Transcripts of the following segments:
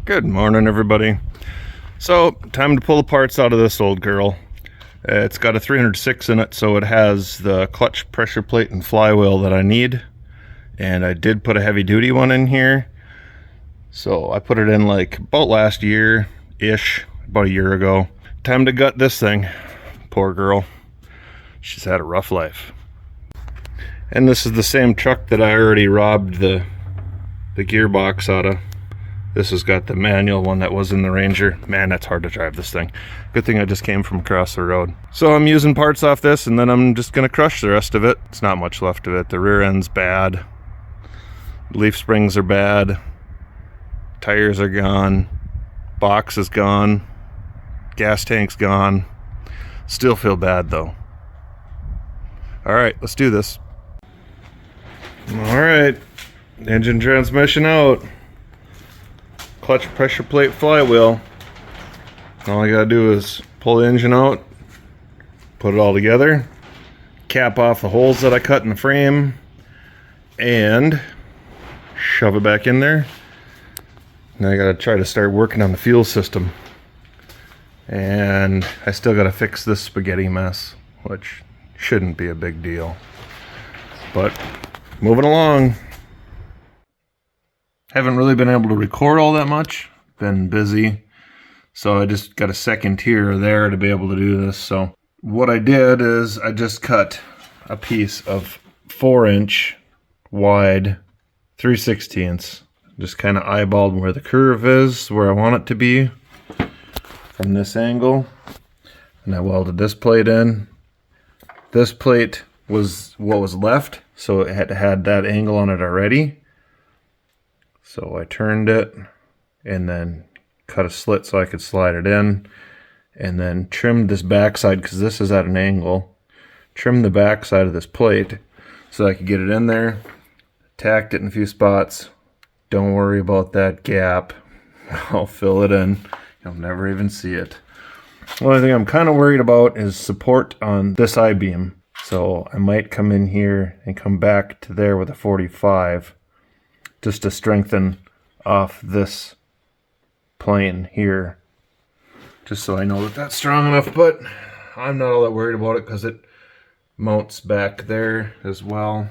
Good morning, everybody. So, time to pull the parts out of this old girl. It's got a 306 in it, so it has the clutch pressure plate and flywheel that I need. And I did put a heavy duty one in here. So I put it in like about last year-ish, about a year ago. Time to gut this thing. Poor girl. She's had a rough life. And this is the same truck that I already robbed the gearbox out of. This has got the manual one that was in the Ranger. Man, that's hard to drive this thing. Good thing I just came from across the road. So I'm using parts off this, and then I'm just gonna crush the rest of it. It's not much left of it. The rear end's bad. Leaf springs are bad. Tires are gone. Box is gone. Gas tank's gone. Still feel bad though. All right, let's do this. All right, engine transmission out. Clutch pressure plate flywheel. All I gotta do is pull the engine out, put it all together, cap off the holes that I cut in the frame, and shove it back in there. Now I gotta try to start working on the fuel system. And I still gotta fix this spaghetti mess, which shouldn't be a big deal. But moving along. Haven't really been able to record all that much. Been busy. So I just got a second here or there to be able to do this. So what I did is I just cut a piece of 4-inch wide 3/16. Just kind of eyeballed where the curve is, where I want it to be from this angle. And I welded this plate in. This plate was what was left, so it had that angle on it already. So I turned it and then cut a slit so I could slide it in, and then trimmed this backside because this is at an angle. Trimmed the backside of this plate so I could get it in there. Tacked it in a few spots. Don't worry about that gap. I'll fill it in. You'll never even see it. The only thing I'm kind of worried about is support on this I-beam. So I might come in here and come back to there with a 45. Just to strengthen off this plane here, just so I know that that's strong enough. But I'm not all that worried about it because it mounts back there as well,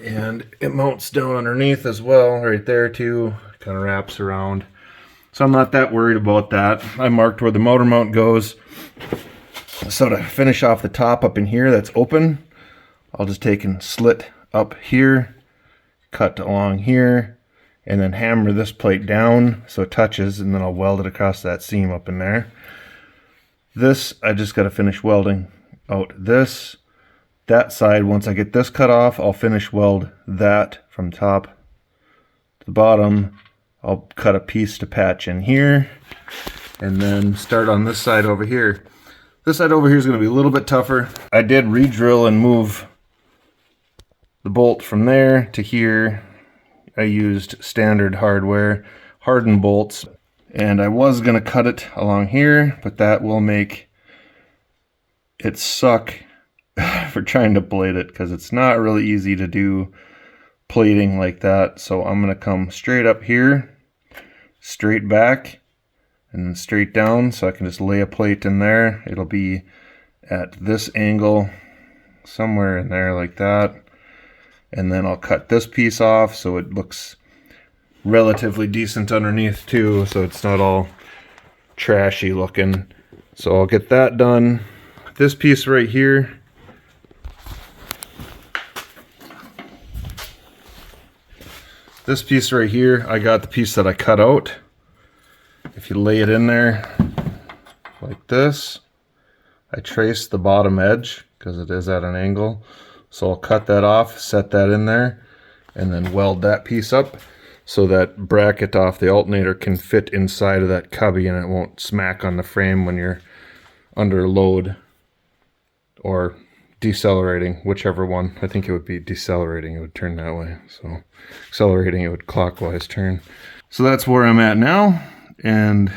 and it mounts down underneath as well, right there too. Kind of wraps around, so I'm not that worried about that. I marked where the motor mount goes, so to finish off the top up in here that's open, I'll just take and slit up here, cut along here, and then hammer this plate down so it touches, and then I'll weld it across that seam up in there. This, I just got to finish welding out that side. Once I get this cut off, I'll finish weld that from top to the bottom. I'll cut a piece to patch in here, and then start on this side over here. This side over here is going to be a little bit tougher. I did re-drill and move the bolt from there to here. I used standard hardware, hardened bolts, and I was going to cut it along here, but that will make it suck for trying to plate it because it's not really easy to do plating like that. So I'm going to come straight up here, straight back, and then straight down, so I can just lay a plate in there. It'll be at this angle, somewhere in there like that. And then I'll cut this piece off so it looks relatively decent underneath too, so it's not all trashy looking. So I'll get that done. This piece right here, I got the piece that I cut out. If you lay it in there like this, I trace the bottom edge because it is at an angle. So I'll cut that off, set that in there, and then weld that piece up so that bracket off the alternator can fit inside of that cubby and it won't smack on the frame when you're under load or decelerating, whichever one. I think it would be decelerating, it would turn that way. So accelerating, it would clockwise turn. So that's where I'm at now, and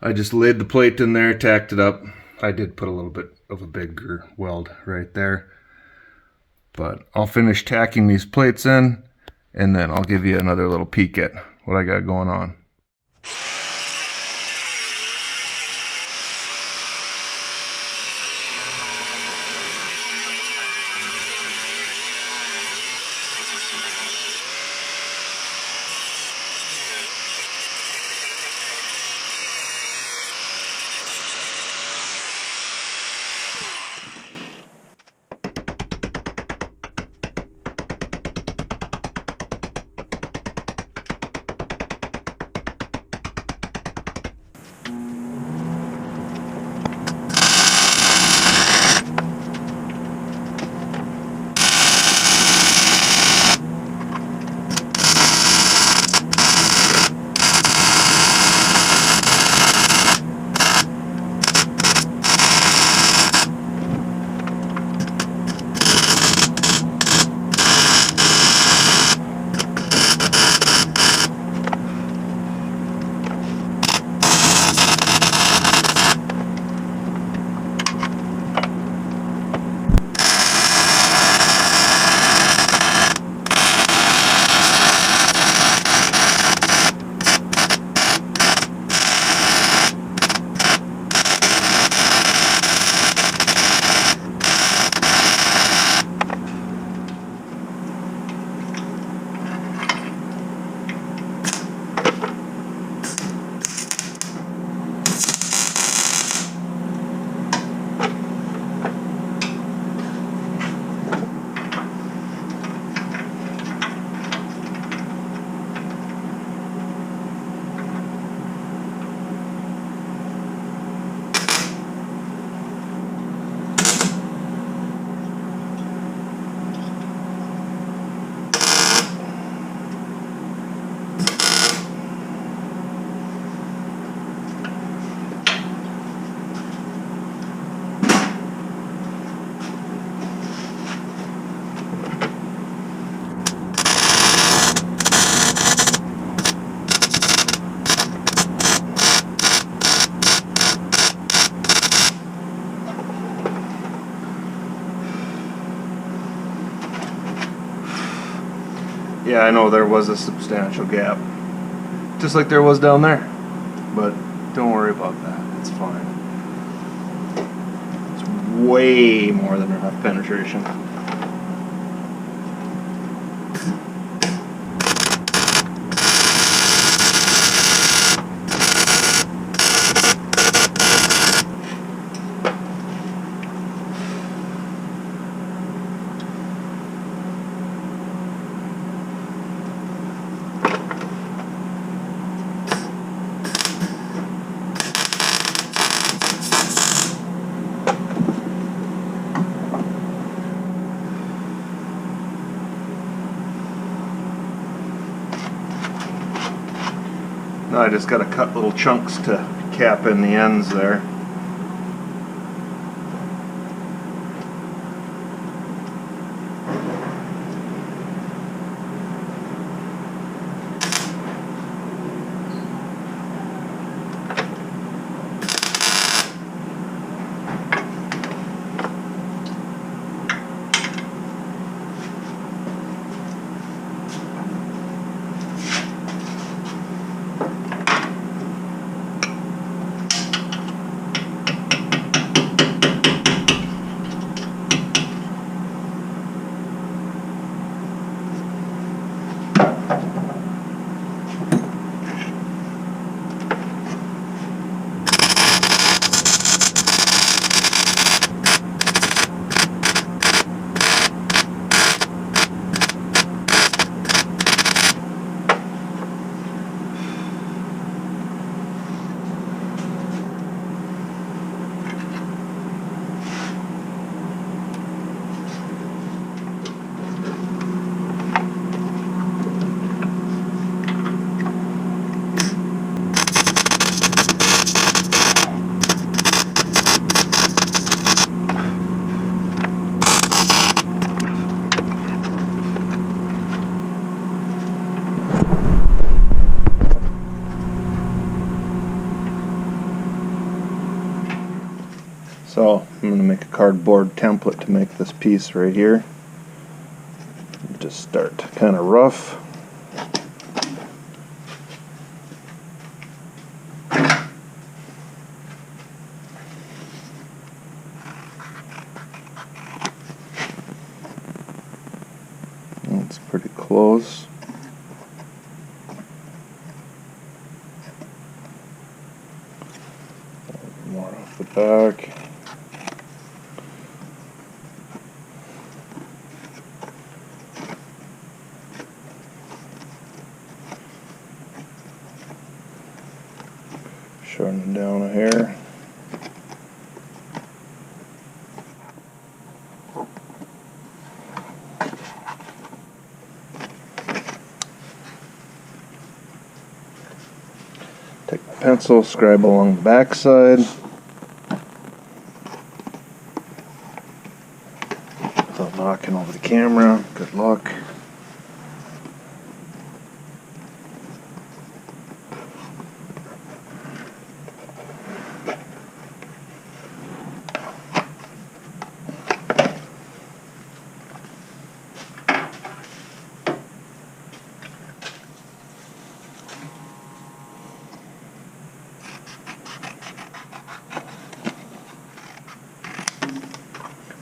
I just laid the plate in there, tacked it up. I did put a little bit of a bigger weld right there. But I'll finish tacking these plates in, and then I'll give you another little peek at what I got going on. Yeah, I know there was a substantial gap, just like there was down there, but don't worry about that, it's fine. It's way more than enough penetration. Now I just got to cut little chunks to cap in the ends there. So I'm going to make a cardboard template to make this piece right here. Just start kind of rough. It's pretty close. More off the back. Shorten it down a hair. Take my pencil, scribe along the back side. Without knocking over the camera. Good luck.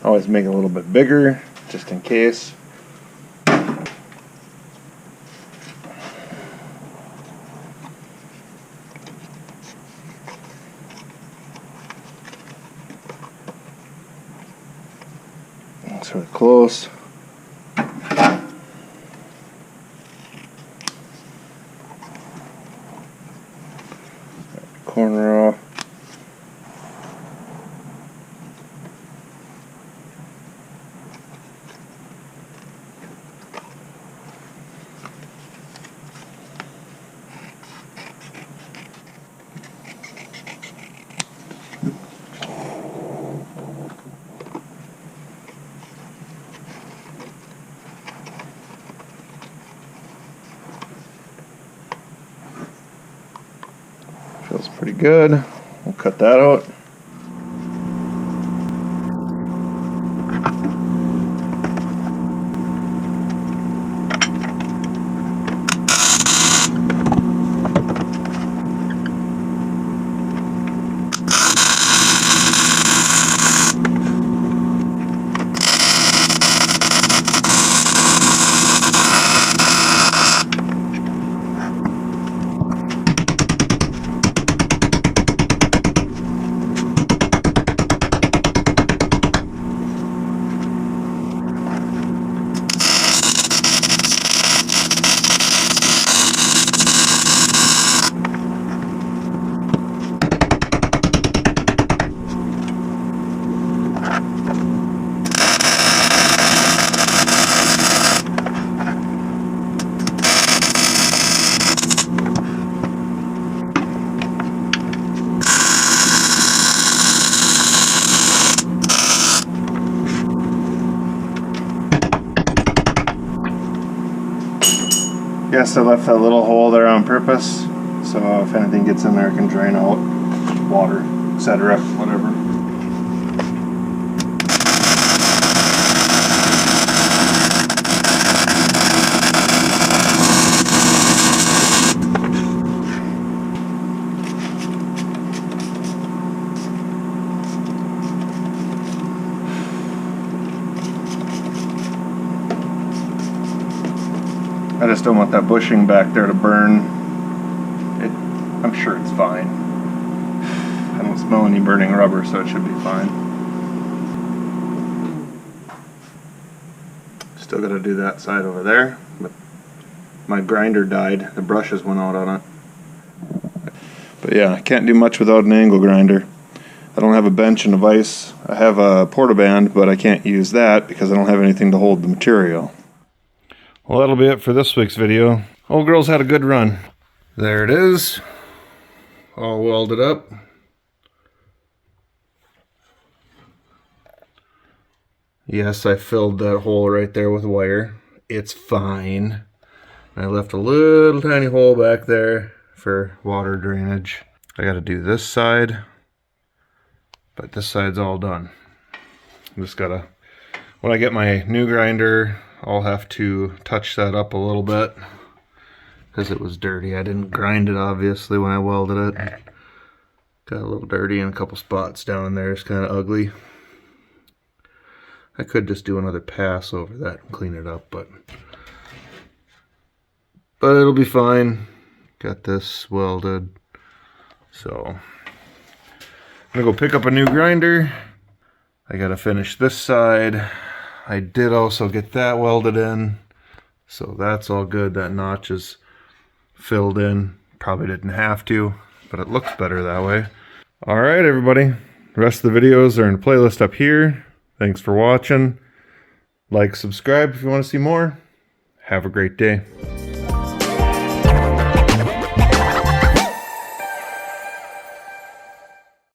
Always make it a little bit bigger, just in case. It's really close. Corner off. Feels pretty good. We'll cut that out. I left that little hole there on purpose, so if anything gets in there, it can drain out water, etc., whatever. I just don't want that bushing back there to burn. I'm sure it's fine. I don't smell any burning rubber, so it should be fine. Still got to do that side over there. But my grinder died. The brushes went out on it. But yeah, I can't do much without an angle grinder. I don't have a bench and a vise. I have a portaband, but I can't use that because I don't have anything to hold the material. Well, that'll be it for this week's video. Old girl's had a good run. There it is. All welded up. Yes, I filled that hole right there with wire. It's fine. I left a little tiny hole back there for water drainage. I gotta do this side, but this side's all done. Just gotta, when I get my new grinder, I'll have to touch that up a little bit because it was dirty. I didn't grind it obviously when I welded it. Got a little dirty in a couple spots down in there. It's kind of ugly. I could just do another pass over that and clean it up, but it'll be fine. Got this welded. So I'm gonna go pick up a new grinder. I gotta finish this side. I did also get that welded in, so that's all good. That notch is filled in. Probably didn't have to, but it looks better that way. All right, everybody. The rest of the videos are in a playlist up here. Thanks for watching. Like, subscribe if you want to see more. Have a great day.